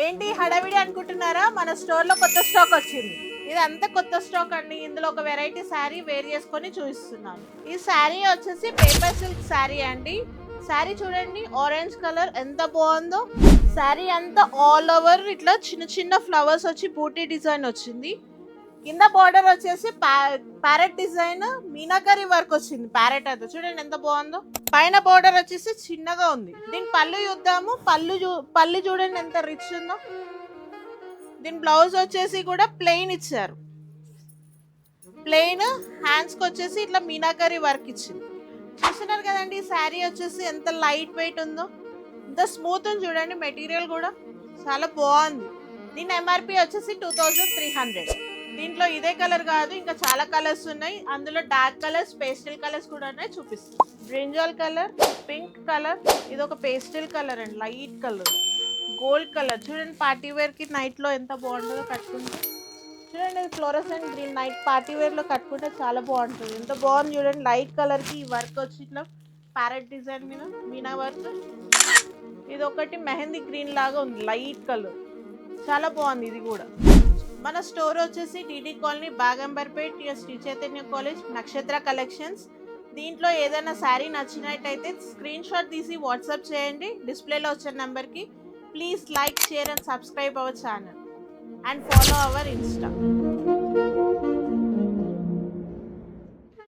ఏంటి హడావిడి అనుకుంటున్నారా? మన స్టోర్ లో కొత్త స్టాక్ వచ్చింది. ఇది అంతా కొత్త స్టాక్ అండి. ఇందులో ఒక వెరైటీ శారీ వేర్ చేసుకొని చూపిస్తున్నాను. ఈ శారీ వచ్చేసి పేపర్ సిల్క్ శారీ అండి. శారీ చూడండి, ఆరెంజ్ కలర్ ఎంత బాగుందో. శారీ అంతా ఆల్ ఓవర్ ఇట్లా చిన్న చిన్న ఫ్లవర్స్ వచ్చి బూటీ డిజైన్ వచ్చింది. కింద బార్డర్ వచ్చేసి ప్యారెట్ డిజైన్ మీనాకరీ వర్క్ వచ్చింది. ప్యారెట్ అయితే చూడండి ఎంత బాగుందో. పైన బార్డర్ వచ్చేసి చిన్నగా ఉంది. దీని పళ్ళు చూద్దాము. పళ్ళు చూడండి ఎంత రిచ్ ఉందో. దీని బ్లౌజ్ వచ్చేసి కూడా ప్లెయిన్ ఇచ్చారు. ప్లెయిన్ హ్యాండ్స్ కి వచ్చేసి ఇట్లా మీనాకరీ వర్క్ ఇచ్చింది. చూస్తున్నారు కదండి, శారీ వచ్చేసి ఎంత లైట్ వెయిట్ ఉందో. ఎంత స్మూత్ ఉంది చూడండి. మెటీరియల్ కూడా చాలా బాగుంది. దీని ఎంఆర్పి వచ్చేసి 2300. దీంట్లో ఇదే కలర్ కాదు, ఇంకా చాలా కలర్స్ ఉన్నాయి. అందులో డార్క్ కలర్స్, పేస్టల్ కలర్స్ కూడా ఉన్నాయి. చూపిస్తాను. బ్రింజాల్ కలర్, పింక్ కలర్, ఇది ఒక పేస్టల్ కలర్ అండి, లైట్ కలర్, గోల్డ్ కలర్. చూడండి పార్టీ వేర్ కి నైట్ లో ఎంత బాగుంటుందో కట్టుకుంటే. చూడండి fluorescent green night party wear లో కట్టుకుంటే చాలా బాగుంటుంది. ఎంత బాగుంది చూడండి. లైట్ కలర్ కి ఈ వర్క్ వచ్చి ఇట్లా ప్యారెట్ డిజైన్ మీద మీనా వర్క్. ఇది ఒకటి మెహందీ గ్రీన్ లాగా ఉంది, లైట్ కలర్, చాలా బాగుంది ఇది కూడా. మన స్టోర్ వచ్చేసి TD colony, Bagh Amberpet, Sri Chaitanya college, Nakshatra collections. దీంట్లో ఏదైనా శారీ నచ్చినట్టయితే స్క్రీన్ షాట్ తీసి వాట్సాప్ చేయండి డిస్ప్లేలో వచ్చే నెంబర్కి. Please like, share and subscribe our channel and follow our Insta.